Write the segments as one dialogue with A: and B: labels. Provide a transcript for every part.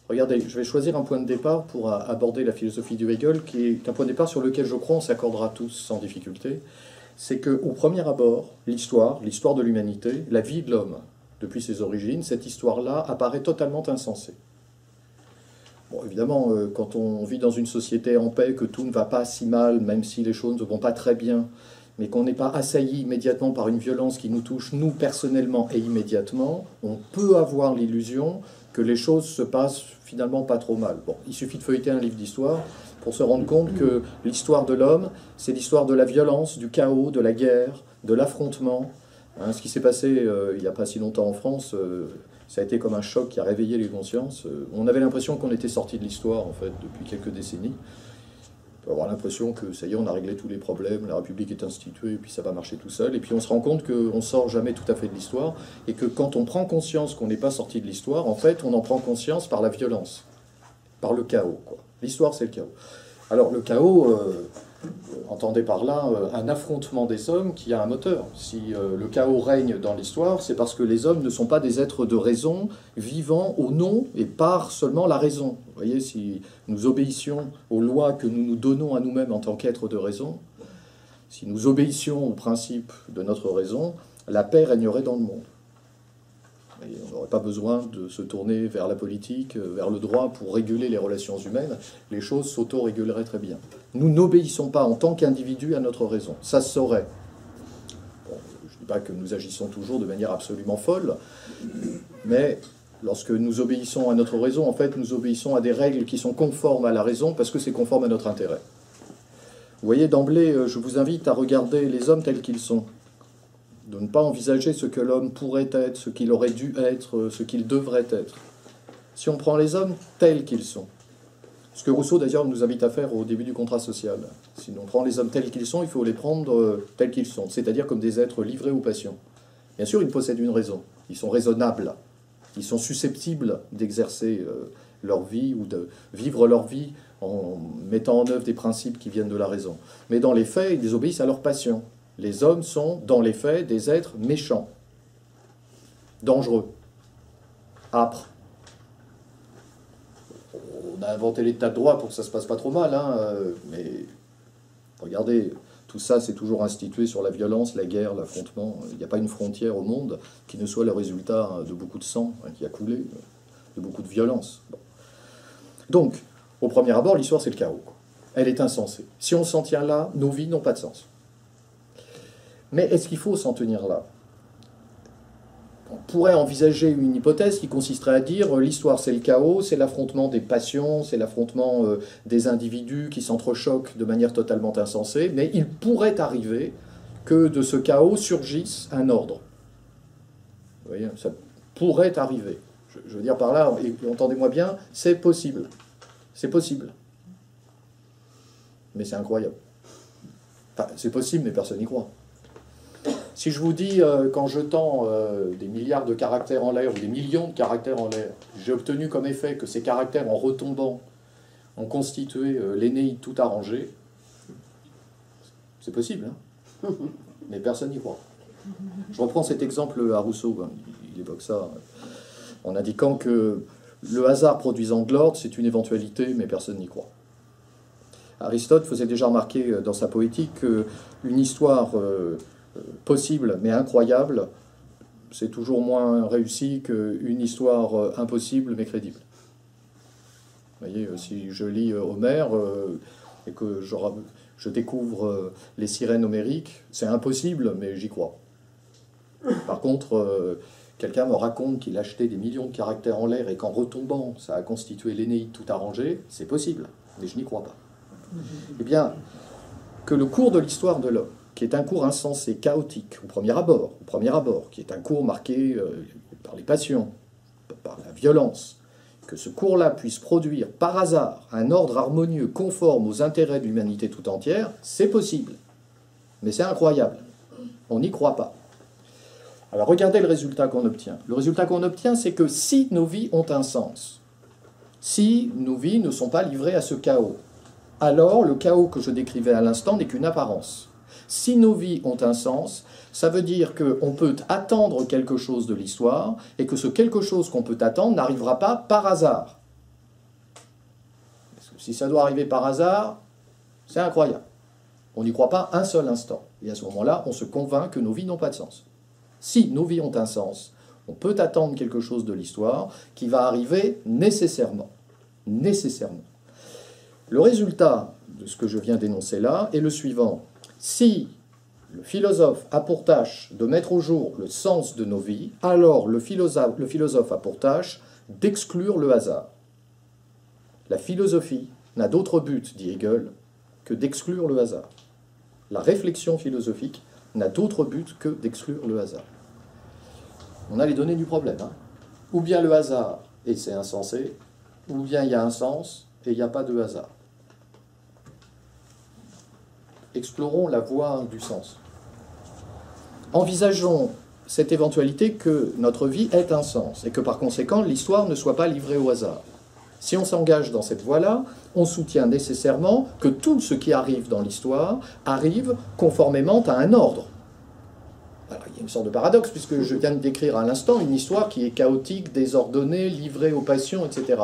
A: Regardez, je vais choisir un point de départ pour aborder la philosophie du Hegel, qui est un point de départ sur lequel je crois on s'accordera tous sans difficulté. C'est qu'au premier abord, l'histoire de l'humanité, la vie de l'homme depuis ses origines, cette histoire-là apparaît totalement insensée. Bon, évidemment, quand on vit dans une société en paix, que tout ne va pas si mal, même si les choses ne vont pas très bien, mais qu'on n'est pas assailli immédiatement par une violence qui nous touche, nous, personnellement et immédiatement, on peut avoir l'illusion que les choses se passent finalement pas trop mal. Bon, il suffit de feuilleter un livre d'histoire pour se rendre compte que l'histoire de l'homme, c'est l'histoire de la violence, du chaos, de la guerre, de l'affrontement. Hein, ce qui s'est passé il n'y a pas si longtemps en France, ça a été comme un choc qui a réveillé les consciences. On avait l'impression qu'on était sorti de l'histoire, en fait, depuis quelques décennies. On peut avoir l'impression que, ça y est, on a réglé tous les problèmes, la République est instituée, et puis ça va marcher tout seul. Et puis on se rend compte qu'on ne sort jamais tout à fait de l'histoire, et que quand on prend conscience qu'on n'est pas sorti de l'histoire, en fait, on en prend conscience par la violence, par le chaos, quoi. L'histoire, c'est le chaos. Alors, le chaos, entendez par là un affrontement des hommes qui a un moteur. Si le chaos règne dans l'histoire, c'est parce que les hommes ne sont pas des êtres de raison, vivant au nom et par seulement la raison. Vous voyez, si nous obéissions aux lois que nous nous donnons à nous-mêmes en tant qu'êtres de raison, si nous obéissions aux principes de notre raison, la paix régnerait dans le monde. Et on n'aurait pas besoin de se tourner vers la politique, vers le droit pour réguler les relations humaines. Les choses s'auto-réguleraient très bien. Nous n'obéissons pas en tant qu'individus à notre raison. Ça se saurait. Bon, je ne dis pas que nous agissons toujours de manière absolument folle, mais lorsque nous obéissons à notre raison, en fait, nous obéissons à des règles qui sont conformes à la raison parce que c'est conforme à notre intérêt. Vous voyez, d'emblée, je vous invite à regarder les hommes tels qu'ils sont. De ne pas envisager ce que l'homme pourrait être, ce qu'il aurait dû être, ce qu'il devrait être. Si on prend les hommes tels qu'ils sont, ce que Rousseau d'ailleurs nous invite à faire au début du contrat social, si on prend les hommes tels qu'ils sont, il faut les prendre tels qu'ils sont, c'est-à-dire comme des êtres livrés aux passions. Bien sûr, ils possèdent une raison, ils sont raisonnables, ils sont susceptibles d'exercer leur vie ou de vivre leur vie en mettant en œuvre des principes qui viennent de la raison. Mais dans les faits, ils obéissent à leurs passions. Les hommes sont, dans les faits, des êtres méchants, dangereux, âpres. On a inventé l'état de droit pour que ça se passe pas trop mal, hein, mais regardez, tout ça c'est toujours institué sur la violence, la guerre, l'affrontement. Il n'y a pas une frontière au monde qui ne soit le résultat de beaucoup de sang qui a coulé, de beaucoup de violence. Bon. Donc, au premier abord, l'histoire c'est le chaos. Elle est insensée. Si on s'en tient là, nos vies n'ont pas de sens. Mais est-ce qu'il faut s'en tenir là? On pourrait envisager une hypothèse qui consisterait à dire l'histoire c'est le chaos, c'est l'affrontement des passions, c'est l'affrontement des individus qui s'entrechoquent de manière totalement insensée, mais il pourrait arriver que de ce chaos surgisse un ordre. Vous voyez, ça pourrait arriver. Je veux dire par là, et entendez-moi bien, c'est possible. C'est possible. Mais c'est incroyable. Enfin, c'est possible, mais personne n'y croit. Si je vous dis qu'en jetant des milliards de caractères en l'air, ou des millions de caractères en l'air, j'ai obtenu comme effet que ces caractères, en retombant, ont constitué l'Énéide tout arrangée, c'est possible, hein, mais personne n'y croit. Je reprends cet exemple à Rousseau, hein, il évoque ça, en indiquant que le hasard produisant de l'ordre, c'est une éventualité, mais personne n'y croit. Aristote faisait déjà remarquer dans sa poétique qu'une histoire possible mais incroyable, c'est toujours moins réussi qu'une histoire impossible mais crédible. Vous voyez, si je lis Homère et que je découvre les sirènes homériques, c'est impossible mais j'y crois. Par contre, quelqu'un me raconte qu'il achetait des millions de caractères en l'air et qu'en retombant, ça a constitué l'Énéide tout arrangée, c'est possible, mais je n'y crois pas. Eh bien, que le cours de l'histoire de l'homme, qui est un cours insensé, chaotique, au premier abord, qui est un cours marqué par les passions, par la violence, que ce cours-là puisse produire par hasard un ordre harmonieux conforme aux intérêts de l'humanité tout entière, c'est possible. Mais c'est incroyable. On n'y croit pas. Alors regardez le résultat qu'on obtient. Le résultat qu'on obtient, c'est que si nos vies ont un sens, si nos vies ne sont pas livrées à ce chaos, alors le chaos que je décrivais à l'instant n'est qu'une apparence. Si nos vies ont un sens, ça veut dire qu'on peut attendre quelque chose de l'histoire et que ce quelque chose qu'on peut attendre n'arrivera pas par hasard. Si ça doit arriver par hasard, c'est incroyable. On n'y croit pas un seul instant. Et à ce moment-là, on se convainc que nos vies n'ont pas de sens. Si nos vies ont un sens, on peut attendre quelque chose de l'histoire qui va arriver nécessairement. Nécessairement. Le résultat de ce que je viens d'énoncer là est le suivant. Si le philosophe a pour tâche de mettre au jour le sens de nos vies, alors le philosophe a pour tâche d'exclure le hasard. La philosophie n'a d'autre but, dit Hegel, que d'exclure le hasard. La réflexion philosophique n'a d'autre but que d'exclure le hasard. On a les données du problème. Hein. Ou bien le hasard, et c'est insensé, ou bien il y a un sens, et il n'y a pas de hasard. Explorons la voie du sens. Envisageons cette éventualité que notre vie ait un sens, et que par conséquent, l'histoire ne soit pas livrée au hasard. Si on s'engage dans cette voie-là, on soutient nécessairement que tout ce qui arrive dans l'histoire arrive conformément à un ordre. Alors, il y a une sorte de paradoxe, puisque je viens de décrire à l'instant une histoire qui est chaotique, désordonnée, livrée aux passions, etc.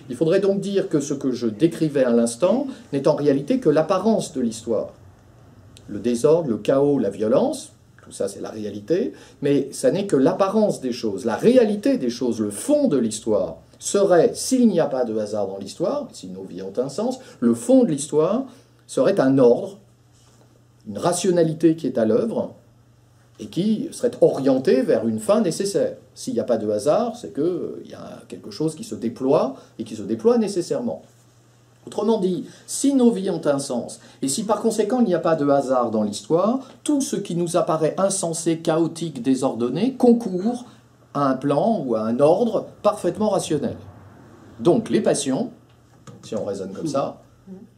A: Il faudrait donc dire que ce que je décrivais à l'instant n'est en réalité que l'apparence de l'histoire. Le désordre, le chaos, la violence, tout ça c'est la réalité, mais ça n'est que l'apparence des choses. La réalité des choses, le fond de l'histoire, serait, s'il n'y a pas de hasard dans l'histoire, si nos vies ont un sens, le fond de l'histoire serait un ordre, une rationalité qui est à l'œuvre, et qui serait orienté vers une fin nécessaire. S'il n'y a pas de hasard, c'est qu'il y a quelque chose qui se déploie, et qui se déploie nécessairement. Autrement dit, si nos vies ont un sens, et si par conséquent il n'y a pas de hasard dans l'histoire, tout ce qui nous apparaît insensé, chaotique, désordonné, concourt à un plan ou à un ordre parfaitement rationnel. Donc les passions, si on raisonne comme ça,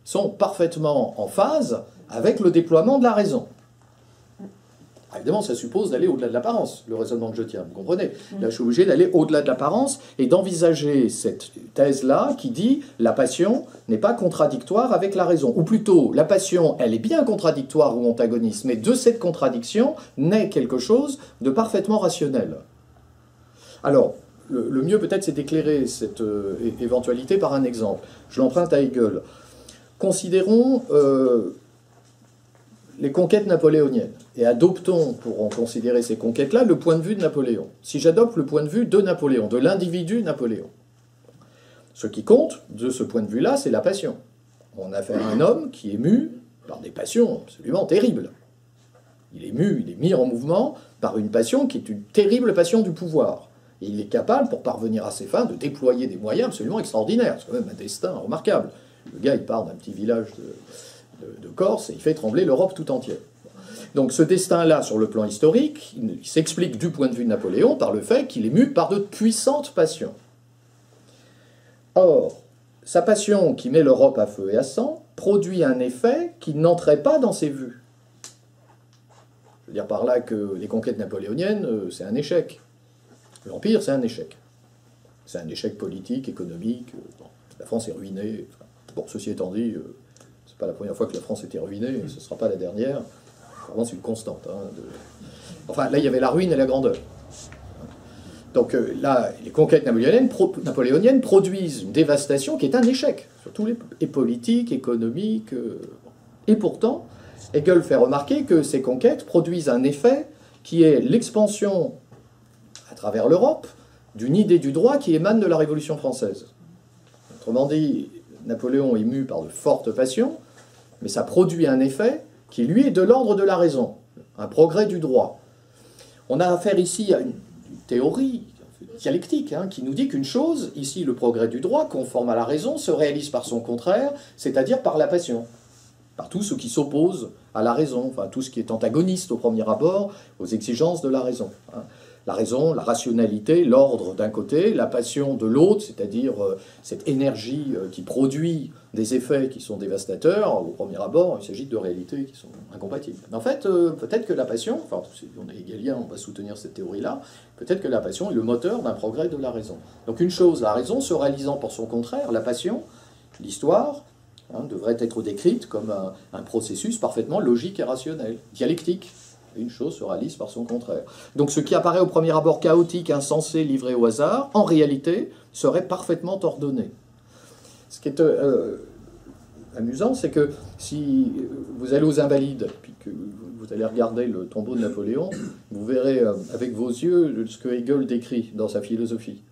A: sont parfaitement en phase avec le déploiement de la raison. Évidemment, ça suppose d'aller au-delà de l'apparence, le raisonnement que je tiens, vous comprenez? Là, je suis obligé d'aller au-delà de l'apparence et d'envisager cette thèse-là qui dit la passion n'est pas contradictoire avec la raison. Ou plutôt, la passion, elle est bien contradictoire ou antagoniste, mais de cette contradiction naît quelque chose de parfaitement rationnel. Alors, le mieux peut-être, c'est d'éclairer cette éventualité par un exemple. Je l'emprunte à Hegel. Considérons les conquêtes napoléoniennes, et adoptons, pour en considérer ces conquêtes-là, le point de vue de Napoléon. Si j'adopte le point de vue de Napoléon, de l'individu Napoléon, ce qui compte, de ce point de vue-là, c'est la passion. On a affaire à un homme qui est mu par des passions absolument terribles. Il est mu, il est mis en mouvement par une passion qui est une terrible passion du pouvoir. Et il est capable, pour parvenir à ses fins, de déployer des moyens absolument extraordinaires. C'est quand même un destin remarquable. Le gars, il part d'un petit village de Corse et il fait trembler l'Europe tout entière. Donc ce destin-là, sur le plan historique, il s'explique du point de vue de Napoléon par le fait qu'il est mu par de puissantes passions. Or, sa passion qui met l'Europe à feu et à sang produit un effet qui n'entrait pas dans ses vues. Je veux dire par là que les conquêtes napoléoniennes, c'est un échec. L'Empire, c'est un échec. C'est un échec politique, économique. Bon, la France est ruinée. Bon, ceci étant dit, c'est pas la première fois que la France était ruinée, et ce ne sera pas la dernière. Vraiment, c'est une constante. Hein, Enfin, là, il y avait la ruine et la grandeur. Donc là, les conquêtes napoléoniennes produisent une dévastation qui est un échec, surtout et politique, économique. Et pourtant, Hegel fait remarquer que ces conquêtes produisent un effet qui est l'expansion à travers l'Europe d'une idée du droit qui émane de la Révolution française. Autrement dit, Napoléon est mu par de fortes passions, mais ça produit un effet qui, lui, est de l'ordre de la raison, un progrès du droit. On a affaire ici à une théorie dialectique hein, qui nous dit qu'une chose, ici le progrès du droit, conforme à la raison, se réalise par son contraire, c'est-à-dire par la passion, par tout ce qui s'oppose à la raison, enfin tout ce qui est antagoniste au premier abord aux exigences de la raison. Hein. La raison, la rationalité, l'ordre d'un côté, la passion de l'autre, c'est-à-dire cette énergie qui produit des effets qui sont dévastateurs. Au premier abord, il s'agit de réalités qui sont incompatibles. Mais en fait, peut-être que la passion, enfin, si on est hegelien, on va soutenir cette théorie-là, peut-être que la passion est le moteur d'un progrès de la raison. Donc une chose, la raison se réalisant pour son contraire, la passion, l'histoire, hein, devrait être décrite comme un processus parfaitement logique et rationnel, dialectique. Une chose se réalise par son contraire. Donc ce qui apparaît au premier abord chaotique, insensé, livré au hasard, en réalité, serait parfaitement ordonné. Ce qui est amusant, c'est que si vous allez aux Invalides, puis que vous allez regarder le tombeau de Napoléon, vous verrez avec vos yeux ce que Hegel décrit dans sa philosophie.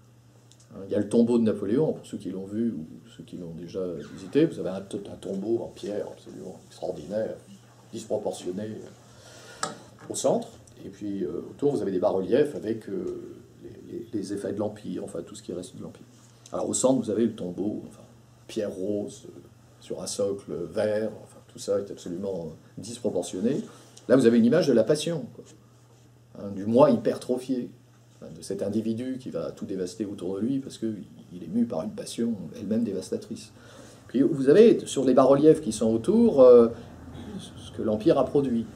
A: Il y a le tombeau de Napoléon, pour ceux qui l'ont vu ou ceux qui l'ont déjà visité. Vous avez un tombeau en pierre absolument extraordinaire, disproportionné au centre. Et puis autour, vous avez des bas-reliefs avec les effets de l'Empire, enfin tout ce qui reste de l'Empire. Alors au centre, vous avez le tombeau, enfin, pierre rose, sur un socle vert, enfin tout ça est absolument disproportionné. Là, vous avez une image de la passion, quoi. Hein, du moi hypertrophié, de cet individu qui va tout dévaster autour de lui parce qu'il est mu par une passion elle-même dévastatrice. Puis vous avez sur les bas-reliefs qui sont autour ce que l'Empire a produit.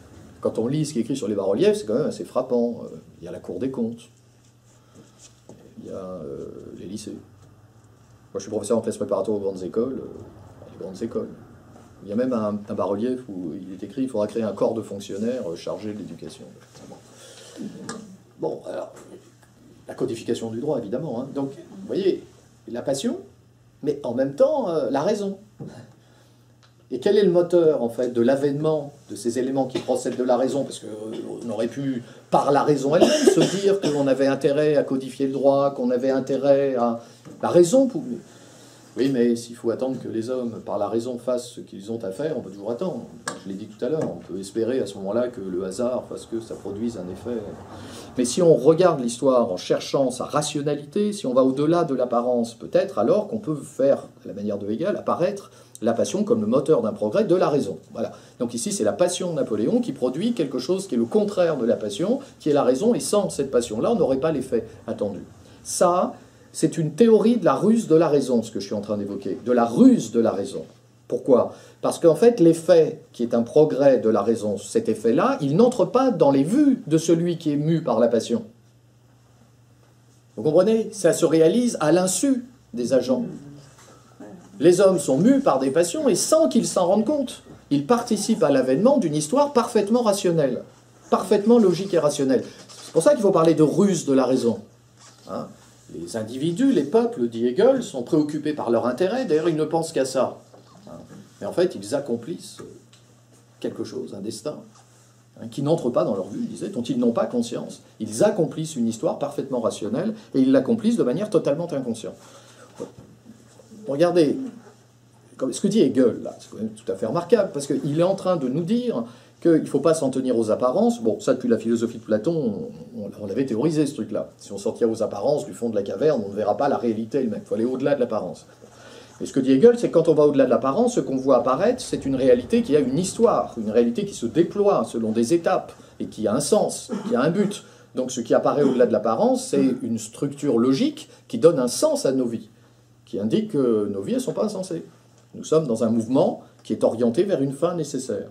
A: Quand on lit ce qui est écrit sur les bas-reliefs, c'est quand même assez frappant. Il y a la Cour des comptes, il y a les lycées. Moi je suis professeur en classe préparatoire aux grandes écoles, les grandes écoles. Il y a même un bas-relief où il est écrit qu'il faudra créer un corps de fonctionnaires chargé de l'éducation. Bon, alors, la codification du droit, évidemment. Hein. Donc, vous voyez, la passion, mais en même temps, la raison. Et quel est le moteur, en fait, de l'avènement de ces éléments qui procèdent de la raison? Parce qu'on aurait pu, par la raison elle-même, se dire qu'on avait intérêt à codifier le droit, qu'on avait intérêt à... La raison, oui, mais s'il faut attendre que les hommes, par la raison, fassent ce qu'ils ont à faire, on peut toujours attendre. Je l'ai dit tout à l'heure, on peut espérer à ce moment-là que le hasard fasse que ça produise un effet. Mais si on regarde l'histoire en cherchant sa rationalité, si on va au-delà de l'apparence, peut-être alors qu'on peut faire, à la manière de Hegel, apparaître la passion comme le moteur d'un progrès de la raison. Voilà. Donc ici, c'est la passion de Napoléon qui produit quelque chose qui est le contraire de la passion, qui est la raison, et sans cette passion-là, on n'aurait pas l'effet attendu. Ça, c'est une théorie de la ruse de la raison, ce que je suis en train d'évoquer, de la ruse de la raison. Pourquoi? Parce qu'en fait, l'effet qui est un progrès de la raison, cet effet-là, il n'entre pas dans les vues de celui qui est mu par la passion. Vous comprenez? Ça se réalise à l'insu des agents. Les hommes sont mus par des passions et sans qu'ils s'en rendent compte. Ils participent à l'avènement d'une histoire parfaitement rationnelle, parfaitement logique et rationnelle. C'est pour ça qu'il faut parler de ruse de la raison. Hein? Les individus, les peuples, dit Hegel, sont préoccupés par leur intérêt. D'ailleurs, ils ne pensent qu'à ça. Mais en fait, ils accomplissent quelque chose, un destin, qui n'entre pas dans leur vue, il disait, dont ils n'ont pas conscience. Ils accomplissent une histoire parfaitement rationnelle et ils l'accomplissent de manière totalement inconsciente. Regardez, ce que dit Hegel, là, c'est quand même tout à fait remarquable, parce qu'il est en train de nous dire qu'il ne faut pas s'en tenir aux apparences. Bon, ça, depuis la philosophie de Platon, on l'avait théorisé, ce truc-là. Si on s'en tient aux apparences du fond de la caverne, on ne verra pas la réalité elle-même. Il faut aller au-delà de l'apparence. Et ce que dit Hegel, c'est que quand on va au-delà de l'apparence, ce qu'on voit apparaître, c'est une réalité qui a une histoire, une réalité qui se déploie selon des étapes, et qui a un sens, qui a un but. Donc ce qui apparaît au-delà de l'apparence, c'est une structure logique qui donne un sens à nos vies, qui indique que nos vies ne sont pas insensées. Nous sommes dans un mouvement qui est orienté vers une fin nécessaire.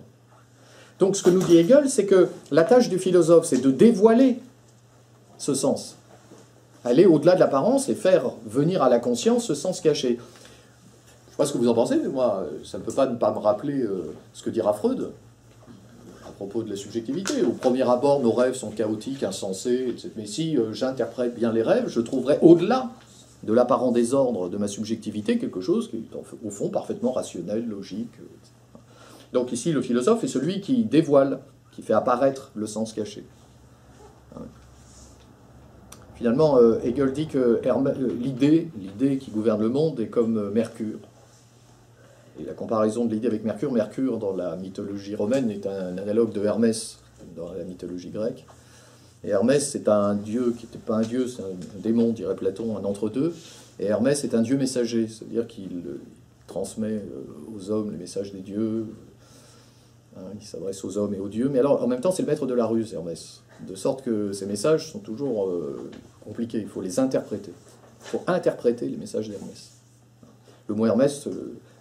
A: Donc ce que nous dit Hegel, c'est que la tâche du philosophe, c'est de dévoiler ce sens. Aller au-delà de l'apparence et faire venir à la conscience ce sens caché. Je ne sais pas ce que vous en pensez, mais moi, ça ne peut pas ne pas me rappeler ce que dira Freud à propos de la subjectivité. Au premier abord, nos rêves sont chaotiques, insensés, etc. Mais si j'interprète bien les rêves, je trouverai au-delà de l'apparent désordre de ma subjectivité quelque chose qui est au fond parfaitement rationnel, logique, etc. Donc ici, le philosophe est celui qui dévoile, qui fait apparaître le sens caché. Finalement, Hegel dit que l'idée qui gouverne le monde est comme Mercure. Et la comparaison de l'idée avec Mercure, Mercure dans la mythologie romaine est un analogue de Hermès dans la mythologie grecque. Et Hermès, c'est un dieu qui n'était pas un dieu, c'est un démon, dirait Platon, un entre-deux. Et Hermès est un dieu messager, c'est-à-dire qu'il transmet aux hommes les messages des dieux. Il s'adresse aux hommes et aux dieux, mais alors en même temps c'est le maître de la ruse, Hermès, de sorte que ces messages sont toujours compliqués, il faut les interpréter. Il faut interpréter les messages d'Hermès. Le mot Hermès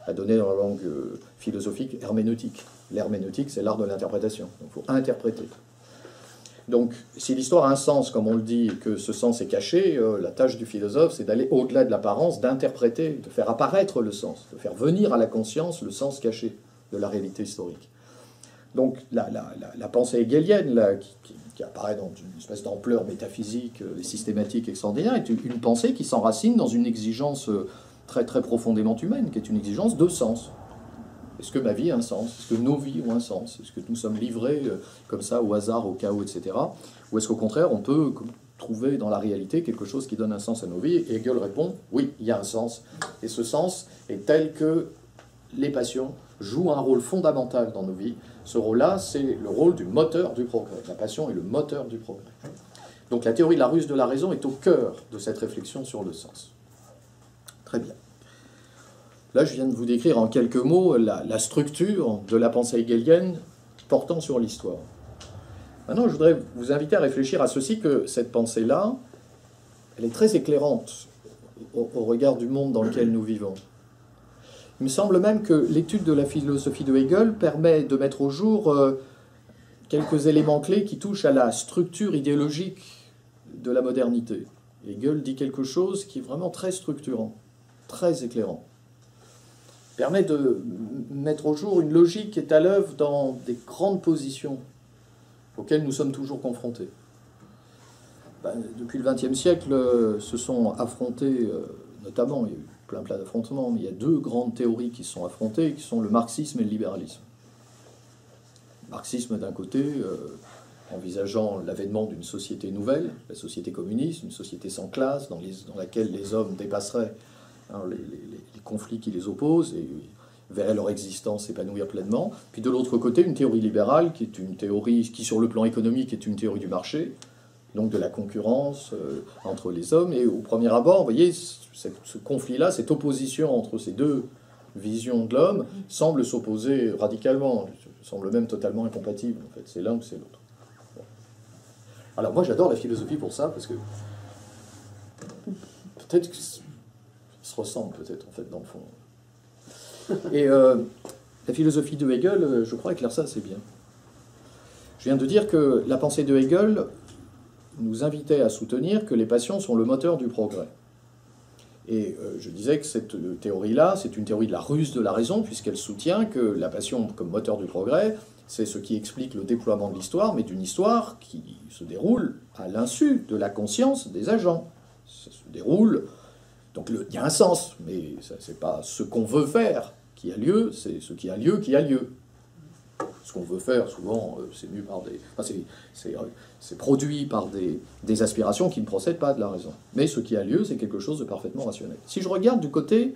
A: a donné dans la langue philosophique herméneutique. L'herméneutique, c'est l'art de l'interprétation, donc il faut interpréter. Donc si l'histoire a un sens, comme on le dit, et que ce sens est caché, la tâche du philosophe, c'est d'aller au-delà de l'apparence, d'interpréter, de faire apparaître le sens, de faire venir à la conscience le sens caché de la réalité historique. Donc la pensée hegelienne, là, qui apparaît dans une espèce d'ampleur métaphysique et systématique extraordinaire, est une pensée qui s'enracine dans une exigence très très profondément humaine, qui est une exigence de sens. Est-ce que ma vie a un sens? Est-ce que nos vies ont un sens? Est-ce que nous sommes livrés comme ça au hasard, au chaos, etc. Ou est-ce qu'au contraire, on peut trouver dans la réalité quelque chose qui donne un sens à nos vies? Et Hegel répond, oui, il y a un sens. Et ce sens est tel que les passions jouent un rôle fondamental dans nos vies. Ce rôle-là, c'est le rôle du moteur du progrès. La passion est le moteur du progrès. Donc la théorie de la ruse de la raison est au cœur de cette réflexion sur le sens. Très bien. Là, je viens de vous décrire en quelques mots la structure de la pensée hegelienne portant sur l'histoire. Maintenant, je voudrais vous inviter à réfléchir à ceci, que cette pensée-là, elle est très éclairante au regard du monde dans lequel nous vivons. Il me semble même que l'étude de la philosophie de Hegel permet de mettre au jour quelques éléments clés qui touchent à la structure idéologique de la modernité. Hegel dit quelque chose qui est vraiment très structurant, très éclairant. Permet de mettre au jour une logique qui est à l'œuvre dans des grandes positions auxquelles nous sommes toujours confrontés. Depuis le XXe siècle, se sont affrontés, notamment, il y a eu plein d'affrontements, mais il y a deux grandes théories qui se sont affrontées, qui sont le marxisme et le libéralisme. Le marxisme d'un côté, envisageant l'avènement d'une société nouvelle, la société communiste, une société sans classe, dans laquelle les hommes dépasseraient les conflits qui les opposent et verraient leur existence s'épanouir pleinement. Puis de l'autre côté, une théorie libérale qui est une théorie qui, sur le plan économique, est une théorie du marché, donc de la concurrence entre les hommes. Et au premier abord, vous voyez, ce conflit-là, cette opposition entre ces deux visions de l'homme semble s'opposer radicalement, semble même totalement incompatible. En fait, c'est l'un ou c'est l'autre. Bon. Alors moi, j'adore la philosophie pour ça, parce que peut-être que se ressemblent peut-être en fait dans le fond. Et la philosophie de Hegel, je crois éclaire ça assez bien. Je viens de dire que la pensée de Hegel nous invitait à soutenir que les passions sont le moteur du progrès. Et je disais que cette théorie-là, c'est une théorie de la ruse de la raison, puisqu'elle soutient que la passion comme moteur du progrès, c'est ce qui explique le déploiement de l'histoire, mais d'une histoire qui se déroule à l'insu de la conscience des agents. Ça se déroule. Donc il y a un sens, mais ce n'est pas ce qu'on veut faire qui a lieu, c'est ce qui a lieu qui a lieu. Ce qu'on veut faire, souvent, c'est mu par des... Enfin, c'est produit par des aspirations qui ne procèdent pas de la raison. Mais ce qui a lieu, c'est quelque chose de parfaitement rationnel. Si je regarde du côté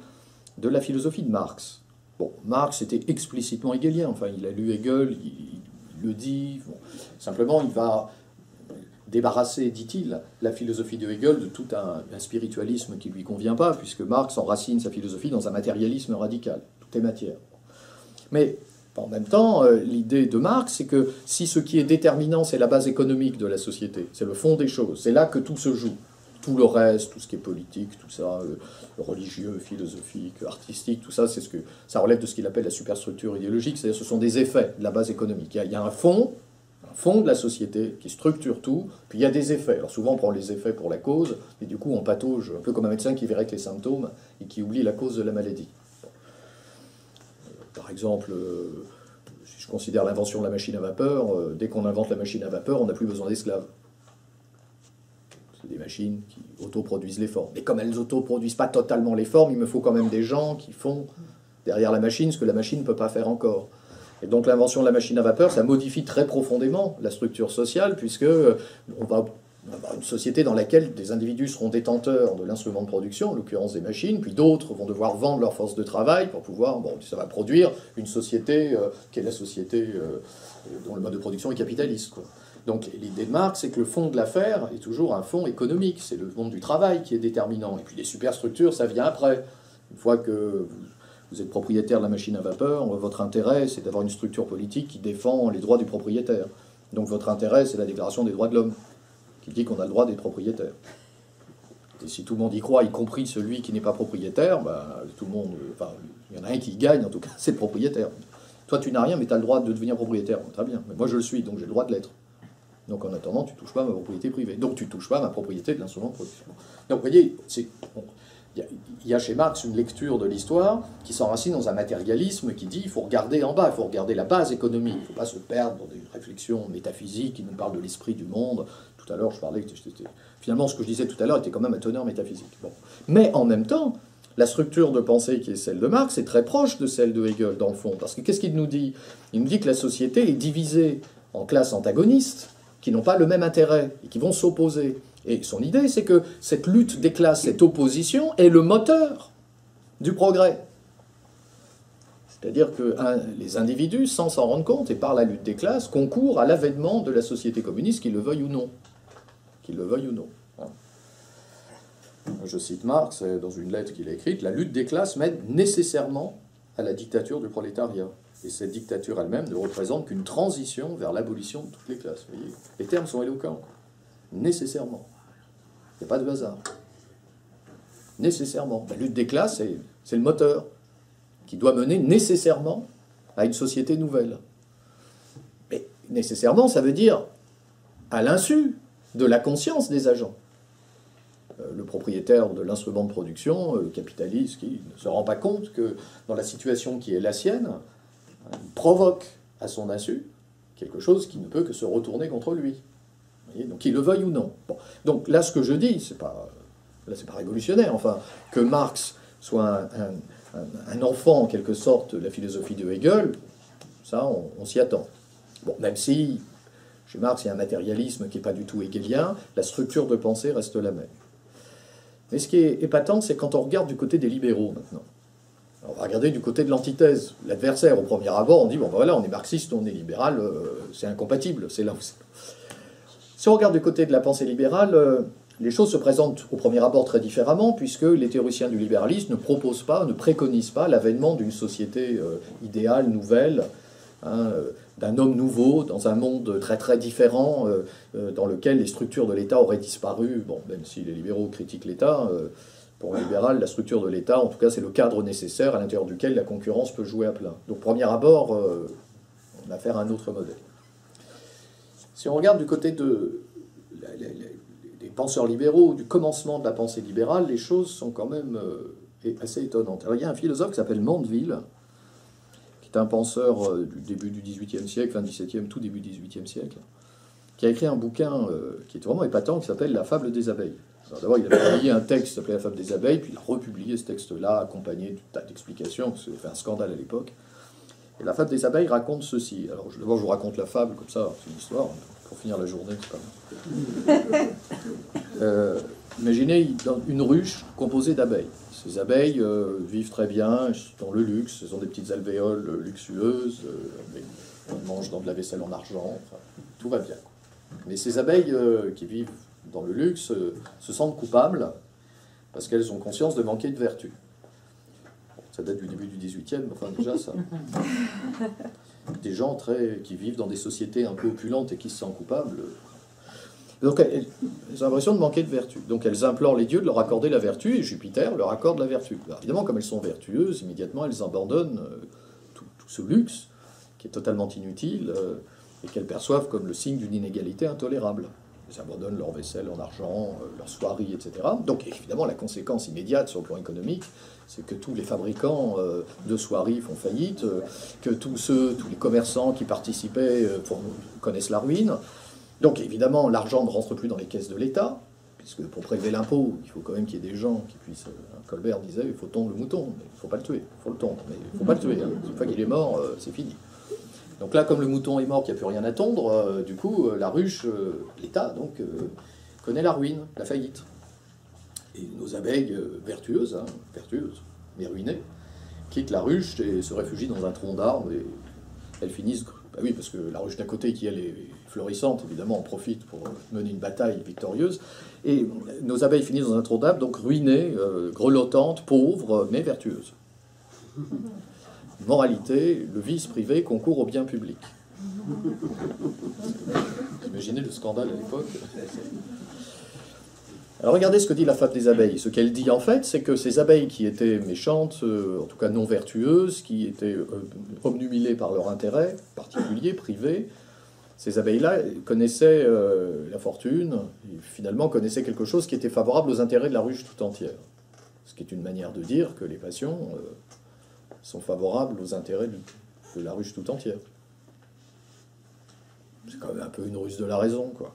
A: de la philosophie de Marx, bon, Marx était explicitement hegelien, enfin, il a lu Hegel, il le dit, bon, simplement, il va débarrasser, dit-il, la philosophie de Hegel de tout un spiritualisme qui ne lui convient pas, puisque Marx enracine sa philosophie dans un matérialisme radical. Tout est matière. Mais en même temps, l'idée de Marx, c'est que si ce qui est déterminant, c'est la base économique de la société, c'est le fond des choses, c'est là que tout se joue. Tout le reste, tout ce qui est politique, tout ça, le religieux, philosophique, artistique, tout ça, ça relève de ce qu'il appelle la superstructure idéologique, c'est-à-dire ce sont des effets de la base économique. Il y a un fond de la société qui structure tout, puis il y a des effets. Alors souvent on prend les effets pour la cause, et du coup on patauge, un peu comme un médecin qui verrait que les symptômes et qui oublie la cause de la maladie. Par exemple, si je considère l'invention de la machine à vapeur, dès qu'on invente la machine à vapeur, on n'a plus besoin d'esclaves. C'est des machines qui autoproduisent les formes. Mais comme elles autoproduisent pas totalement les formes, il me faut quand même des gens qui font derrière la machine ce que la machine ne peut pas faire encore. Et donc l'invention de la machine à vapeur, ça modifie très profondément la structure sociale, puisque on va avoir une société dans laquelle des individus seront détenteurs de l'instrument de production, en l'occurrence des machines, puis d'autres vont devoir vendre leur force de travail pour pouvoir, bon, ça va produire une société qui est la société dont le mode de production est capitaliste, quoi. Donc l'idée de Marx, c'est que le fond de l'affaire est toujours un fond économique, c'est le monde du travail qui est déterminant. Et puis les superstructures, ça vient après. Une fois que vous êtes propriétaire de la machine à vapeur, votre intérêt, c'est d'avoir une structure politique qui défend les droits du propriétaire. Donc votre intérêt, c'est la Déclaration des droits de l'homme, qui dit qu'on a le droit d'être propriétaire. Et si tout le monde y croit, y compris celui qui n'est pas propriétaire, bah, tout le monde, enfin, il y en a un qui gagne, en tout cas, c'est le propriétaire. Toi, tu n'as rien, mais tu as le droit de devenir propriétaire. Bon, très bien, mais moi je le suis, donc j'ai le droit de l'être. Donc en attendant, tu ne touches pas à ma propriété privée. Donc tu ne touches pas à ma propriété de l'instrument de production. Donc vous voyez, il y a chez Marx une lecture de l'histoire qui s'enracine dans un matérialisme qui dit il faut regarder en bas, il faut regarder la base économique, il ne faut pas se perdre dans des réflexions métaphysiques qui nous parlent de l'esprit du monde. Tout à l'heure, je parlais que finalement ce que je disais tout à l'heure était quand même un teneur métaphysique. Bon. Mais en même temps, la structure de pensée qui est celle de Marx est très proche de celle de Hegel, dans le fond. Parce que qu'est-ce qu'il nous dit? Il nous dit que la société est divisée en classes antagonistes qui n'ont pas le même intérêt et qui vont s'opposer. Et son idée, c'est que cette lutte des classes, cette opposition, est le moteur du progrès. C'est-à-dire que les individus, sans s'en rendre compte, et par la lutte des classes, concourent à l'avènement de la société communiste, qu'ils le veuillent ou non. Qu'ils le veuillent ou non. Je cite Marx dans une lettre qu'il a écrite, « La lutte des classes mène nécessairement à la dictature du prolétariat. Et cette dictature elle-même ne représente qu'une transition vers l'abolition de toutes les classes. » Vous voyez, les termes sont éloquents. Nécessairement. Il n'y a pas de hasard. Nécessairement. La lutte des classes, c'est le moteur qui doit mener nécessairement à une société nouvelle. Mais nécessairement, ça veut dire à l'insu de la conscience des agents. Le propriétaire de l'instrument de production, le capitaliste, qui ne se rend pas compte que dans la situation qui est la sienne, il provoque à son insu quelque chose qui ne peut que se retourner contre lui. Vous voyez, donc qu'il le veuille ou non. Bon. Donc là, ce que je dis, c'est pas révolutionnaire, enfin, que Marx soit un enfant, en quelque sorte, de la philosophie de Hegel, ça, on s'y attend. Bon, même si, chez Marx, il y a un matérialisme qui n'est pas du tout hegelien, la structure de pensée reste la même. Mais ce qui est épatant, c'est quand on regarde du côté des libéraux, maintenant. On va regarder du côté de l'antithèse. L'adversaire, au premier abord, on dit, bon, ben voilà, on est marxiste, on est libéral, c'est incompatible, c'est là où c'est... Si on regarde du côté de la pensée libérale, les choses se présentent au premier abord très différemment, puisque les théoriciens du libéralisme ne proposent pas, ne préconisent pas l'avènement d'une société idéale, nouvelle, hein, d'un homme nouveau, dans un monde très très différent, dans lequel les structures de l'État auraient disparu. Bon, même si les libéraux critiquent l'État, pour un libéral, la structure de l'État, en tout cas, c'est le cadre nécessaire à l'intérieur duquel la concurrence peut jouer à plein. Donc, premier abord, on a affaire à un autre modèle. Si on regarde du côté des penseurs libéraux, du commencement de la pensée libérale, les choses sont quand même assez étonnantes. Alors, il y a un philosophe qui s'appelle Mandeville, qui est un penseur du début du XVIIIe siècle, fin XVIIe, tout début du XVIIIe siècle, qui a écrit un bouquin qui est vraiment épatant, qui s'appelle La fable des abeilles. D'abord, il a publié un texte qui s'appelait La fable des abeilles, puis il a republié ce texte-là, accompagné d'un tas d'explications, parce que ça fait un scandale à l'époque. Et La fable des abeilles raconte ceci. Alors, d'abord, je vous raconte la fable, comme ça, c'est une histoire, pour finir la journée, c'est pas mal. Imaginez une ruche composée d'abeilles. Ces abeilles vivent très bien, elles sont dans le luxe, elles ont des petites alvéoles luxueuses, elles mangent dans de la vaisselle en argent, enfin, tout va bien. Mais ces abeilles qui vivent dans le luxe se sentent coupables parce qu'elles ont conscience de manquer de vertu. Ça date du début du XVIIIe, enfin déjà ça. Des gens qui vivent dans des sociétés un peu opulentes et qui se sentent coupables. Donc elles ont l'impression de manquer de vertu. Donc elles implorent les dieux de leur accorder la vertu, et Jupiter leur accorde la vertu. Alors, évidemment, comme elles sont vertueuses, immédiatement elles abandonnent tout ce luxe qui est totalement inutile et qu'elles perçoivent comme le signe d'une inégalité intolérable. Elles abandonnent leur vaisselle en argent, leurs soieries, etc. Donc évidemment, la conséquence immédiate sur le plan économique, c'est que tous les fabricants de soieries font faillite, que tous les commerçants qui participaient connaissent la ruine. Donc évidemment, l'argent ne rentre plus dans les caisses de l'État, puisque pour prélever l'impôt, il faut quand même qu'il y ait des gens qui puissent... Colbert disait, il faut tondre le mouton, mais il ne faut pas le tuer, il faut le tondre, mais il ne faut pas le tuer. Hein. Une fois qu'il est mort, c'est fini. Donc là, comme le mouton est mort, qu'il n'y a plus rien à tondre, du coup, la ruche, l'État, donc, connaît la ruine, la faillite. Et nos abeilles vertueuses, mais ruinées, quittent la ruche et se réfugient dans un tronc d'arbre, et elles finissent... Bah oui, parce que la ruche d'à côté, qui elle est florissante, évidemment, en profite pour mener une bataille victorieuse. Et nos abeilles finissent dans un tronc d'arbre, donc ruinées, grelottantes, pauvres, mais vertueuses. Moralité, le vice privé concourt au bien public. Imaginez le scandale à l'époque. Alors regardez ce que dit la fable des abeilles. Ce qu'elle dit en fait, c'est que ces abeilles qui étaient méchantes, en tout cas non vertueuses, qui étaient obnubilées par leur intérêt particulier, privé, ces abeilles-là connaissaient la fortune, et finalement connaissaient quelque chose qui était favorable aux intérêts de la ruche tout entière. Ce qui est une manière de dire que les passions sont favorables aux intérêts de la ruche tout entière. C'est quand même un peu une ruse de la raison, quoi.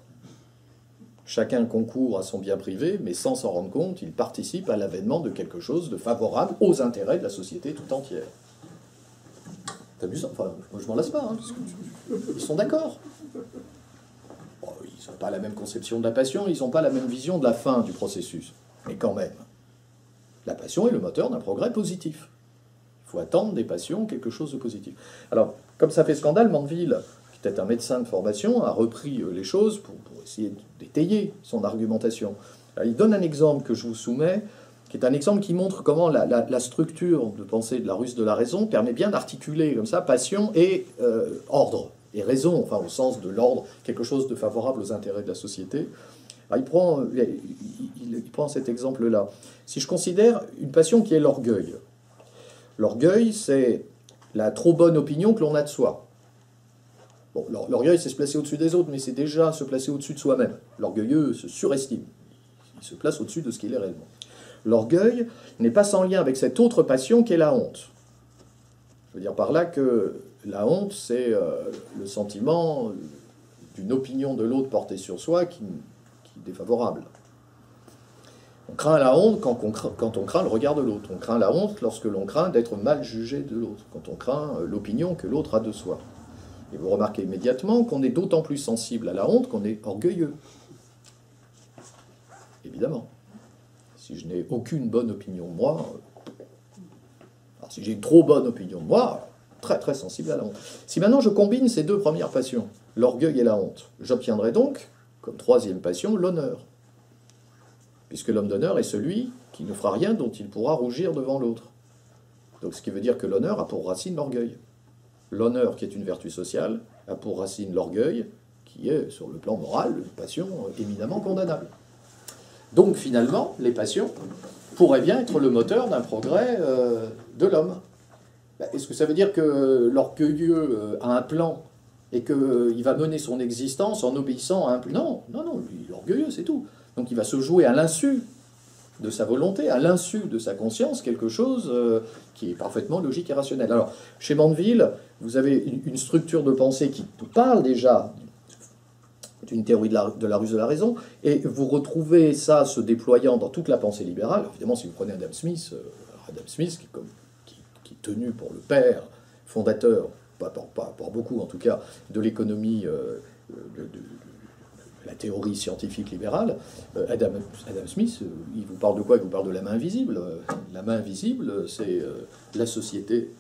A: Chacun concourt à son bien privé, mais sans s'en rendre compte, il participe à l'avènement de quelque chose de favorable aux intérêts de la société tout entière. C'est amusant, enfin, moi je m'en lasse pas, hein, parce que ils sont d'accord. Bon, ils n'ont pas la même conception de la passion, ils n'ont pas la même vision de la fin du processus. Mais quand même, la passion est le moteur d'un progrès positif. Il faut attendre des passions quelque chose de positif. Alors, comme ça fait scandale, Mandeville, qui était un médecin de formation, a repris les choses pour essayer d'étayer son argumentation. Alors, il donne un exemple que je vous soumets, qui est un exemple qui montre comment la structure de pensée de la ruse de la raison permet bien d'articuler comme ça passion et ordre, et raison, enfin au sens de l'ordre, quelque chose de favorable aux intérêts de la société. Alors, il prend cet exemple-là. Si je considère une passion qui est l'orgueil, l'orgueil, c'est la trop bonne opinion que l'on a de soi. Bon, l'orgueil, c'est se placer au-dessus des autres, mais c'est déjà se placer au-dessus de soi-même. L'orgueilleux se surestime. Il se place au-dessus de ce qu'il est réellement. L'orgueil n'est pas sans lien avec cette autre passion qu'est la honte. Je veux dire par là que la honte, c'est le sentiment d'une opinion de l'autre portée sur soi qui est défavorable. On craint la honte quand on craint le regard de l'autre. On craint la honte lorsque l'on craint d'être mal jugé de l'autre, quand on craint l'opinion que l'autre a de soi. Et vous remarquez immédiatement qu'on est d'autant plus sensible à la honte qu'on est orgueilleux. Évidemment. Si je n'ai aucune bonne opinion de moi, alors si j'ai une trop bonne opinion de moi, très très sensible à la honte. Si maintenant je combine ces deux premières passions, l'orgueil et la honte, j'obtiendrai donc, comme troisième passion, l'honneur. Puisque l'homme d'honneur est celui qui ne fera rien dont il pourra rougir devant l'autre. Donc ce qui veut dire que l'honneur a pour racine l'orgueil. L'honneur, qui est une vertu sociale, a pour racine l'orgueil, qui est, sur le plan moral, une passion éminemment condamnable. Donc finalement, les passions pourraient bien être le moteur d'un progrès de l'homme. Est-ce que ça veut dire que l'orgueilleux a un plan et qu'il va mener son existence en obéissant à un plan? Non, lui, l'orgueilleux, c'est tout. Donc il va se jouer à l'insu de sa volonté, à l'insu de sa conscience, quelque chose qui est parfaitement logique et rationnel. Alors, chez Mandeville, vous avez une structure de pensée qui parle déjà d'une théorie de la ruse de la raison, et vous retrouvez ça se déployant dans toute la pensée libérale. Alors, évidemment, si vous prenez Adam Smith qui est tenu pour le père fondateur, pas beaucoup en tout cas, de l'économie de la théorie scientifique libérale, Adam Smith, il vous parle de quoi? Il vous parle de la main invisible. La main invisible, c'est la société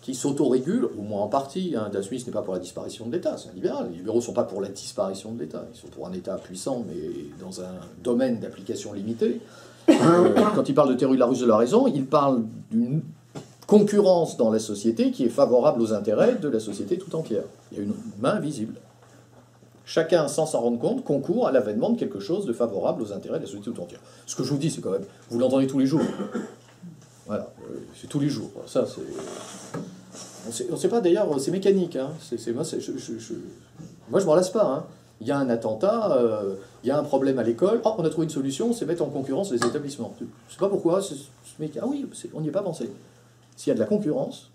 A: qui s'autorégule, au moins en partie. Adam Smith n'est pas pour la disparition de l'État, c'est un libéral. Les libéraux ne sont pas pour la disparition de l'État. Ils sont pour un État puissant, mais dans un domaine d'application limité. Quand il parle de théorie de la ruse de la raison, il parle d'une concurrence dans la société qui est favorable aux intérêts de la société tout entière. Il y a une main invisible. Chacun, sans s'en rendre compte, concourt à l'avènement de quelque chose de favorable aux intérêts de la société tout entière. Ce que je vous dis, c'est quand même, vous l'entendez tous les jours. Voilà, c'est tous les jours. Ça, c'est... On ne sait pas d'ailleurs, c'est mécanique. Hein. Moi, je m'en lasse pas. Hein. Il y a un attentat, il y a un problème à l'école. Oh, on a trouvé une solution, c'est mettre en concurrence les établissements. Je ne sais pas pourquoi. Ah oui, on n'y est pas pensé. S'il y a de la concurrence,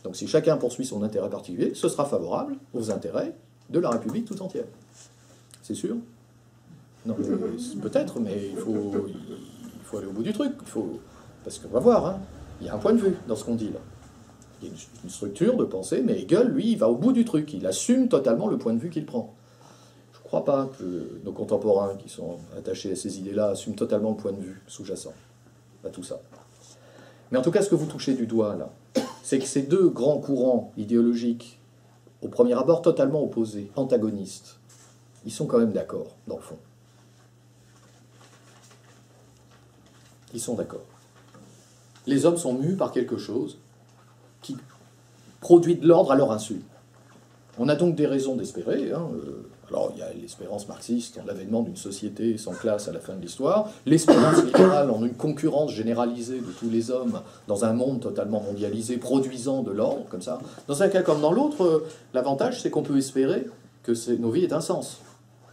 A: donc si chacun poursuit son intérêt particulier, ce sera favorable aux intérêts de la République tout entière. C'est sûr? Non, peut-être, mais il faut aller au bout du truc. Parce qu'on va voir, hein, il y a un point de vue dans ce qu'on dit là. Il y a une structure de pensée, mais Hegel, lui, il va au bout du truc. Il assume totalement le point de vue qu'il prend. Je ne crois pas que nos contemporains qui sont attachés à ces idées-là assument totalement le point de vue sous-jacent à tout ça. Mais en tout cas, ce que vous touchez du doigt, là, c'est que ces deux grands courants idéologiques, au premier abord totalement opposés, antagonistes, ils sont quand même d'accord, dans le fond. Ils sont d'accord. Les hommes sont mus par quelque chose qui produit de l'ordre à leur insu. On a donc des raisons d'espérer. Hein, alors, il y a l'espérance marxiste en l'avènement d'une société sans classe à la fin de l'histoire, l'espérance libérale en une concurrence généralisée de tous les hommes dans un monde totalement mondialisé, produisant de l'ordre, comme ça. Dans un cas comme dans l'autre, l'avantage, c'est qu'on peut espérer que nos vies aient un sens.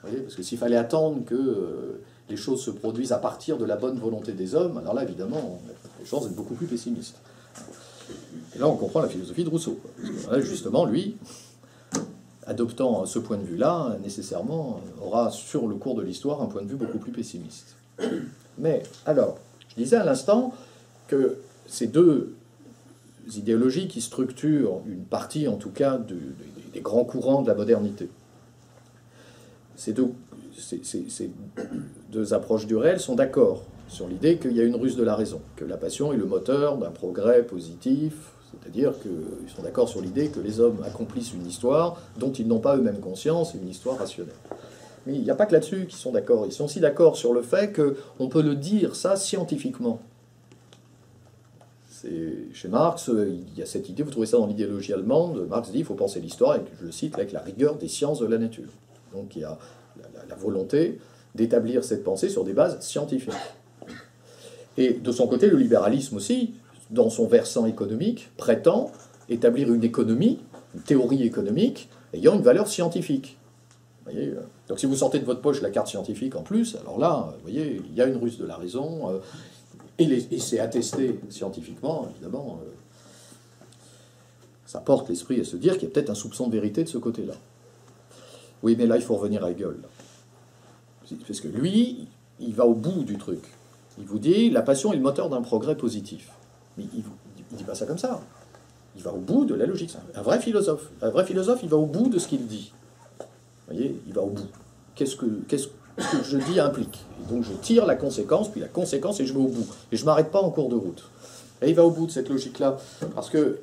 A: Vous voyez, parce que s'il fallait attendre que les choses se produisent à partir de la bonne volonté des hommes, alors là, évidemment, les chances d'être beaucoup plus pessimistes. Et là, on comprend la philosophie de Rousseau. Parce que là, justement, lui, adoptant ce point de vue-là, nécessairement, aura sur le cours de l'histoire un point de vue beaucoup plus pessimiste. Mais, alors, je disais à l'instant que ces deux idéologies qui structurent une partie, en tout cas, des grands courants de la modernité, ces deux approches du réel sont d'accord sur l'idée qu'il y a une ruse de la raison, que la passion est le moteur d'un progrès positif, c'est-à-dire qu'ils sont d'accord sur l'idée que les hommes accomplissent une histoire dont ils n'ont pas eux-mêmes conscience, une histoire rationnelle. Mais il n'y a pas que là-dessus qu'ils sont d'accord. Ils sont aussi d'accord sur le fait qu'on peut le dire, ça, scientifiquement. Chez Marx, il y a cette idée, vous trouvez ça dans l'idéologie allemande, Marx dit qu'il faut penser l'histoire, et je le cite, avec la rigueur des sciences de la nature. Donc il y a la volonté d'établir cette pensée sur des bases scientifiques. Et de son côté, le libéralisme aussi, dans son versant économique, prétend établir une économie, une théorie économique, ayant une valeur scientifique. Vous voyez, donc si vous sortez de votre poche la carte scientifique en plus, alors là, vous voyez, il y a une ruse de la raison, et c'est attesté scientifiquement, évidemment. Ça porte l'esprit à se dire qu'il y a peut-être un soupçon de vérité de ce côté-là. Oui, mais là, il faut revenir à Hegel. Parce que lui, il va au bout du truc. Il vous dit, la passion est le moteur d'un progrès positif. Mais il ne dit pas ça comme ça. Il va au bout de la logique. Un vrai philosophe, il va au bout de ce qu'il dit. Vous voyez, il va au bout. Qu'est-ce que je dis implique. Et donc je tire la conséquence, puis la conséquence, et je vais au bout. Et je ne m'arrête pas en cours de route. Et il va au bout de cette logique-là. Parce que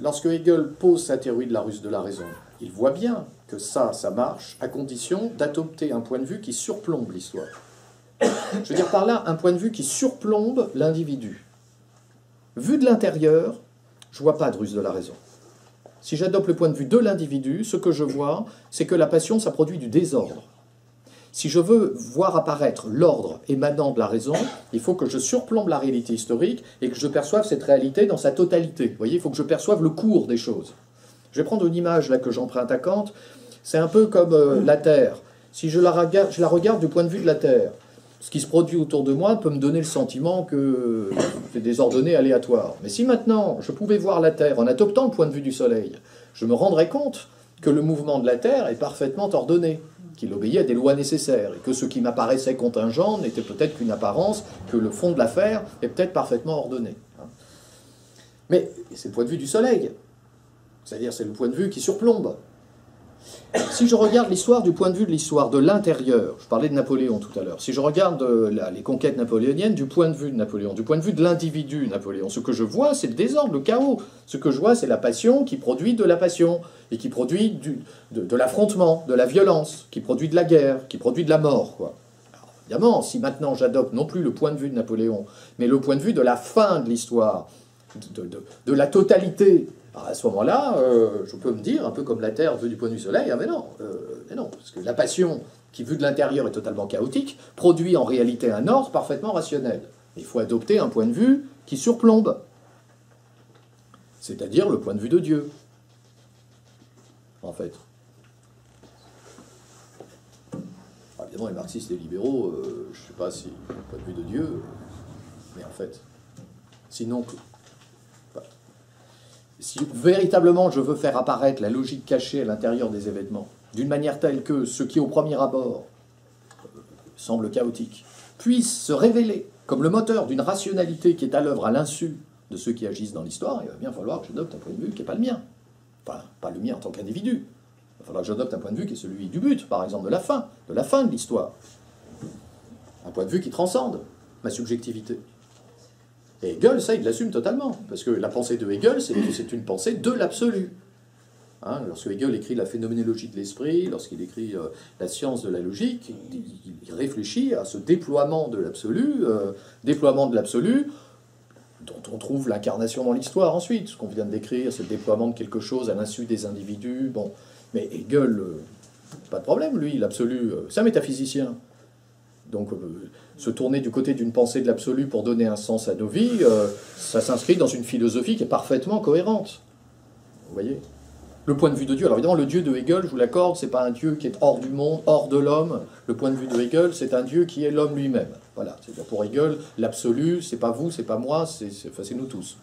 A: lorsque Hegel pose sa théorie de la ruse de la raison, il voit bien que ça marche à condition d'adopter un point de vue qui surplombe l'histoire. Je veux dire par là, un point de vue qui surplombe l'individu. Vu de l'intérieur, je ne vois pas de ruse de la raison. Si j'adopte le point de vue de l'individu, ce que je vois, c'est que la passion, ça produit du désordre. Si je veux voir apparaître l'ordre émanant de la raison, il faut que je surplombe la réalité historique et que je perçoive cette réalité dans sa totalité. Vous voyez, il faut que je perçoive le cours des choses. Je vais prendre une image là que j'emprunte à Kant. C'est un peu comme la Terre. Si je la regarde du point de vue de la Terre, ce qui se produit autour de moi peut me donner le sentiment que c'est désordonné, aléatoire. Mais si maintenant je pouvais voir la Terre en adoptant le point de vue du Soleil, je me rendrais compte que le mouvement de la Terre est parfaitement ordonné, qu'il obéit à des lois nécessaires, et que ce qui m'apparaissait contingent n'était peut-être qu'une apparence, que le fond de l'affaire est peut-être parfaitement ordonné. Mais c'est le point de vue du Soleil, c'est-à-dire c'est le point de vue qui surplombe. Si je regarde l'histoire du point de vue de l'histoire de l'intérieur, je parlais de Napoléon tout à l'heure, si je regarde les conquêtes napoléoniennes du point de vue de Napoléon, du point de vue de l'individu Napoléon, ce que je vois, c'est le désordre, le chaos. Ce que je vois, c'est la passion qui produit de la passion, et qui produit de l'affrontement, de la violence, qui produit de la guerre, qui produit de la mort, quoi. Alors, évidemment, si maintenant j'adopte non plus le point de vue de Napoléon, mais le point de vue de la fin de l'histoire, de la totalité, alors à ce moment-là, je peux me dire, un peu comme la Terre vue du point de vue du Soleil, ah mais non, parce que la passion, qui vue de l'intérieur est totalement chaotique, produit en réalité un ordre parfaitement rationnel. Il faut adopter un point de vue qui surplombe, c'est-à-dire le point de vue de Dieu, en fait. Alors, évidemment, les marxistes et les libéraux, je ne sais pas si le point de vue de Dieu, mais en fait, sinon... Si véritablement je veux faire apparaître la logique cachée à l'intérieur des événements, d'une manière telle que ce qui au premier abord semble chaotique, puisse se révéler comme le moteur d'une rationalité qui est à l'œuvre à l'insu de ceux qui agissent dans l'histoire, il va bien falloir que j'adopte un point de vue qui n'est pas le mien. Enfin, pas le mien en tant qu'individu. Il va falloir que j'adopte un point de vue qui est celui du but, par exemple de la fin de l'histoire. Un point de vue qui transcende ma subjectivité. Et Hegel, ça, il l'assume totalement, parce que la pensée de Hegel, c'est une pensée de l'absolu. Hein, lorsque Hegel écrit la phénoménologie de l'esprit, lorsqu'il écrit la science de la logique, il réfléchit à ce déploiement de l'absolu, dont on trouve l'incarnation dans l'histoire ensuite. Ce qu'on vient de décrire, c'est le déploiement de quelque chose à l'insu des individus. Bon, mais Hegel, pas de problème, lui, l'absolu, c'est un métaphysicien. Donc, se tourner du côté d'une pensée de l'absolu pour donner un sens à nos vies, ça s'inscrit dans une philosophie qui est parfaitement cohérente. Vous voyez ? Le point de vue de Dieu, alors évidemment, le Dieu de Hegel, je vous l'accorde, c'est pas un Dieu qui est hors du monde, hors de l'homme. Le point de vue de Hegel, c'est un Dieu qui est l'homme lui-même. Voilà. C'est-à-dire pour Hegel, l'absolu, c'est pas vous, c'est pas moi, c'est nous tous.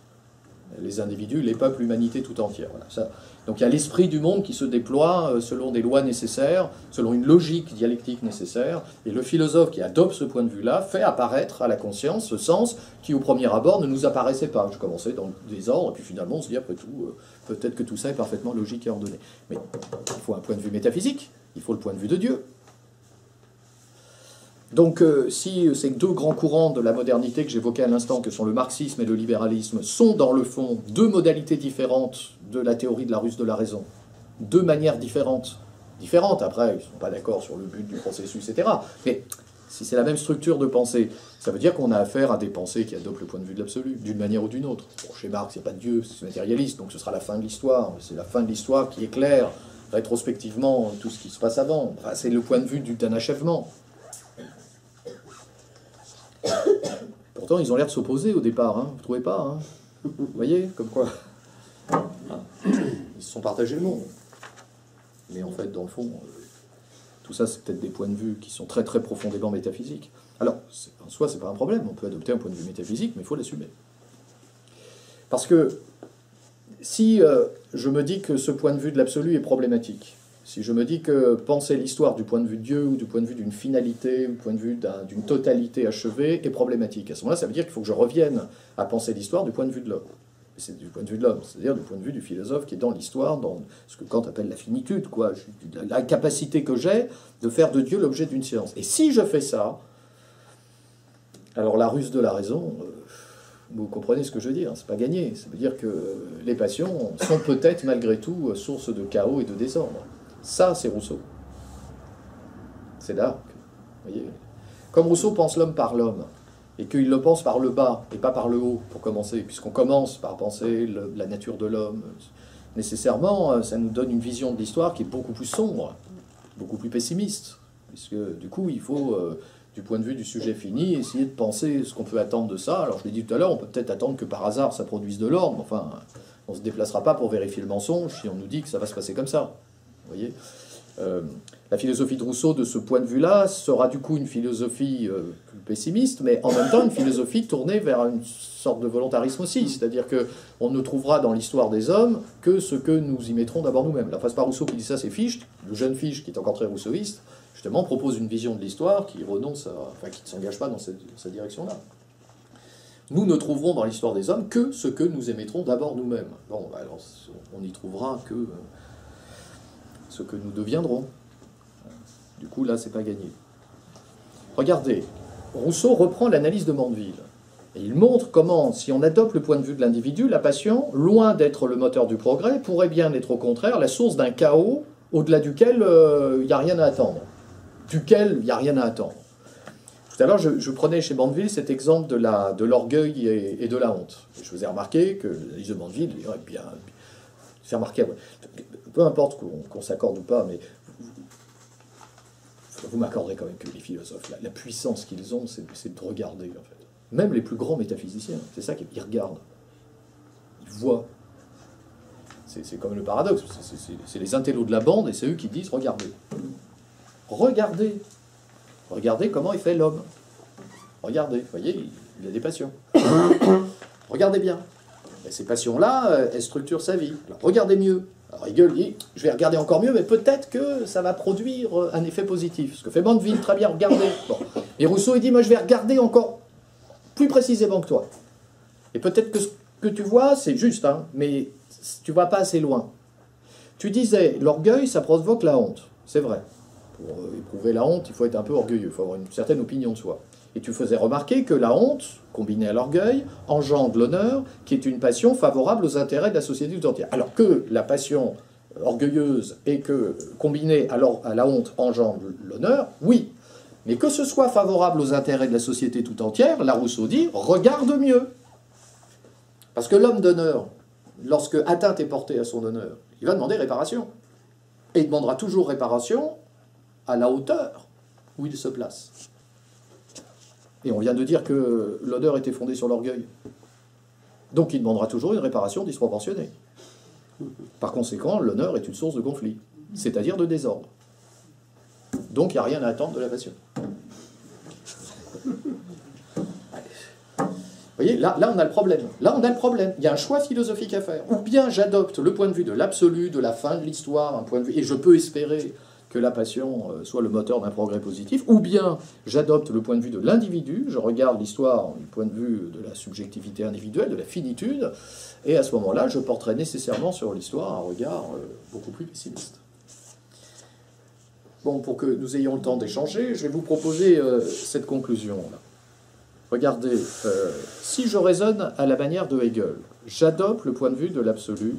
A: Les individus, les peuples, l'humanité tout entière. Voilà, ça. Donc il y a l'esprit du monde qui se déploie selon des lois nécessaires, selon une logique dialectique nécessaire, et le philosophe qui adopte ce point de vue-là fait apparaître à la conscience ce sens qui au premier abord ne nous apparaissait pas. Je commençais dans le désordre, et puis finalement on se dit après tout, peut-être que tout ça est parfaitement logique et ordonné. Mais il faut un point de vue métaphysique, il faut le point de vue de Dieu. Donc si ces deux grands courants de la modernité que j'évoquais à l'instant, que sont le marxisme et le libéralisme, sont dans le fond deux modalités différentes de la théorie de la ruse de la raison, deux manières différentes, après ils ne sont pas d'accord sur le but du processus, etc. Mais si c'est la même structure de pensée, ça veut dire qu'on a affaire à des pensées qui adoptent le point de vue de l'absolu, d'une manière ou d'une autre. Bon, chez Marx, il n'y a pas de Dieu, c'est matérialiste, donc ce sera la fin de l'histoire, c'est la fin de l'histoire qui éclaire rétrospectivement tout ce qui se passe avant. Enfin, c'est le point de vue d'un achèvement. Pourtant, ils ont l'air de s'opposer au départ, hein. Vous ne trouvez pas, hein? Vous voyez, comme quoi ils se sont partagés le monde. Mais en fait, dans le fond, tout ça, c'est peut-être des points de vue qui sont très très profondément métaphysiques. Alors, en soi, c'est pas un problème, on peut adopter un point de vue métaphysique, mais il faut l'assumer. Parce que si je me dis que ce point de vue de l'absolu est problématique, si je me dis que penser l'histoire du point de vue de Dieu, ou du point de vue d'une finalité, ou du point de vue d'une totalité achevée, est problématique, à ce moment-là, ça veut dire qu'il faut que je revienne à penser l'histoire du point de vue de l'homme. C'est du point de vue de l'homme, c'est-à-dire du point de vue du philosophe qui est dans l'histoire, dans ce que Kant appelle la finitude, quoi, la capacité que j'ai de faire de Dieu l'objet d'une science. Et si je fais ça, alors la ruse de la raison, vous comprenez ce que je veux dire, c'est pas gagné. Ça veut dire que les passions sont peut-être malgré tout source de chaos et de désordre. Ça, c'est Rousseau. C'est là que, vous voyez, comme Rousseau pense l'homme par l'homme, et qu'il le pense par le bas et pas par le haut, pour commencer, puisqu'on commence par penser la nature de l'homme, nécessairement, ça nous donne une vision de l'histoire qui est beaucoup plus sombre, beaucoup plus pessimiste, puisque du coup, il faut, du point de vue du sujet fini, essayer de penser ce qu'on peut attendre de ça. Alors, je l'ai dit tout à l'heure, on peut peut-être attendre que par hasard, ça produise de l'ordre, mais enfin, on ne se déplacera pas pour vérifier le mensonge si on nous dit que ça va se passer comme ça. Vous voyez, la philosophie de Rousseau, de ce point de vue-là, sera du coup une philosophie plus pessimiste, mais en même temps une philosophie tournée vers une sorte de volontarisme aussi. C'est-à-dire qu'on ne trouvera dans l'histoire des hommes que ce que nous y mettrons d'abord nous-mêmes. Là, c'est pas Rousseau qui dit ça, c'est Fichte, le jeune Fichte, qui est encore très rousseauiste, justement propose une vision de l'histoire qui renonce enfin, qui ne s'engage pas dans cette direction-là. Nous ne trouverons dans l'histoire des hommes que ce que nous émettrons d'abord nous-mêmes. Bon, alors on n'y trouvera que ce que nous deviendrons. Du coup, là, c'est pas gagné. Regardez, Rousseau reprend l'analyse de Mandeville. Et il montre comment, si on adopte le point de vue de l'individu, la passion, loin d'être le moteur du progrès, pourrait bien être au contraire la source d'un chaos au-delà duquel il n'y a rien à attendre. Duquel il n'y a rien à attendre. Tout à l'heure, je prenais chez Mandeville cet exemple de l'orgueil et de la honte. Je vous ai remarqué que l'analyse de Mandeville est bien fait remarquer. Peu importe qu'on s'accorde ou pas, mais vous m'accorderez quand même que les philosophes, la puissance qu'ils ont, c'est de regarder, en fait. Même les plus grands métaphysiciens, c'est ça qu'ils regardent. Ils voient. C'est comme le paradoxe. C'est les intellos de la bande, et c'est eux qui disent « Regardez. Regardez. Regardez comment il fait l'homme. Regardez. Vous voyez, il a des passions. Regardez bien. Et ces passions-là, elles structurent sa vie. Alors, regardez mieux. » Alors Hegel dit, je vais regarder encore mieux, mais peut-être que ça va produire un effet positif. Ce que fait Mandeville, très bien, regardez. Bon. Et Rousseau, il dit, moi je vais regarder encore plus précisément que toi. Et peut-être que ce que tu vois, c'est juste, hein, mais tu ne vas pas assez loin. Tu disais, l'orgueil, ça provoque la honte. C'est vrai. Pour éprouver la honte, il faut être un peu orgueilleux, il faut avoir une certaine opinion de soi. Et tu faisais remarquer que la honte, combinée à l'orgueil, engendre l'honneur, qui est une passion favorable aux intérêts de la société tout entière. Alors que la passion orgueilleuse et que, combinée à la honte, engendre l'honneur, oui. Mais que ce soit favorable aux intérêts de la société tout entière, là Rousseau dit, regarde mieux. Parce que l'homme d'honneur, lorsque atteinte est portée à son honneur, il va demander réparation. Et il demandera toujours réparation à la hauteur où il se place. Et on vient de dire que l'honneur était fondée sur l'orgueil. Donc il demandera toujours une réparation disproportionnée. Par conséquent, l'honneur est une source de conflit, c'est-à-dire de désordre. Donc il n'y a rien à attendre de la passion. Vous voyez, là, on a le problème. Là, on a le problème. Il y a un choix philosophique à faire. Ou bien j'adopte le point de vue de l'absolu, de la fin de l'histoire, un point de vue, et je peux espérer que la passion soit le moteur d'un progrès positif, ou bien j'adopte le point de vue de l'individu, je regarde l'histoire du point de vue de la subjectivité individuelle, de la finitude, et à ce moment-là, je porterai nécessairement sur l'histoire un regard beaucoup plus pessimiste. Bon, pour que nous ayons le temps d'échanger, je vais vous proposer cette conclusion-là. Regardez, si je raisonne à la manière de Hegel, j'adopte le point de vue de l'absolu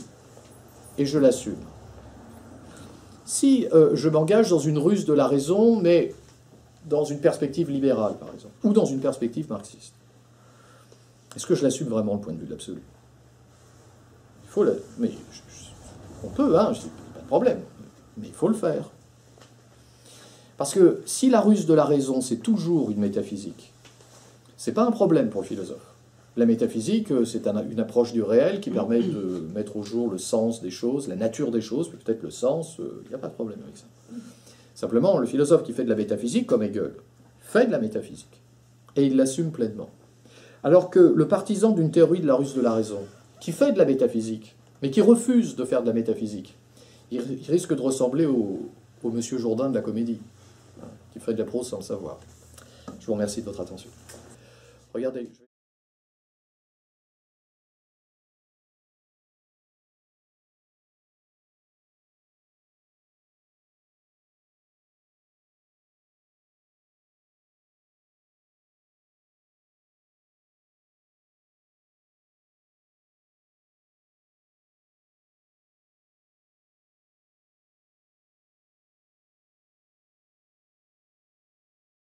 A: et je l'assume. Si je m'engage dans une ruse de la raison, mais dans une perspective libérale, par exemple, ou dans une perspective marxiste, est-ce que je l'assume vraiment, le point de vue de l'absolu? Il faut le... Mais on peut, hein, pas de problème, mais il faut le faire. Parce que si la ruse de la raison, c'est toujours une métaphysique, c'est pas un problème pour le philosophe. La métaphysique, c'est une approche du réel qui permet de mettre au jour le sens des choses, la nature des choses, peut-être le sens, il n'y a pas de problème avec ça. Simplement, le philosophe qui fait de la métaphysique, comme Hegel, fait de la métaphysique, et il l'assume pleinement. Alors que le partisan d'une théorie de la ruse de la raison, qui fait de la métaphysique, mais qui refuse de faire de la métaphysique, il risque de ressembler au Monsieur Jourdain de la comédie, qui fait de la prose sans le savoir. Je vous remercie de votre attention. Regardez.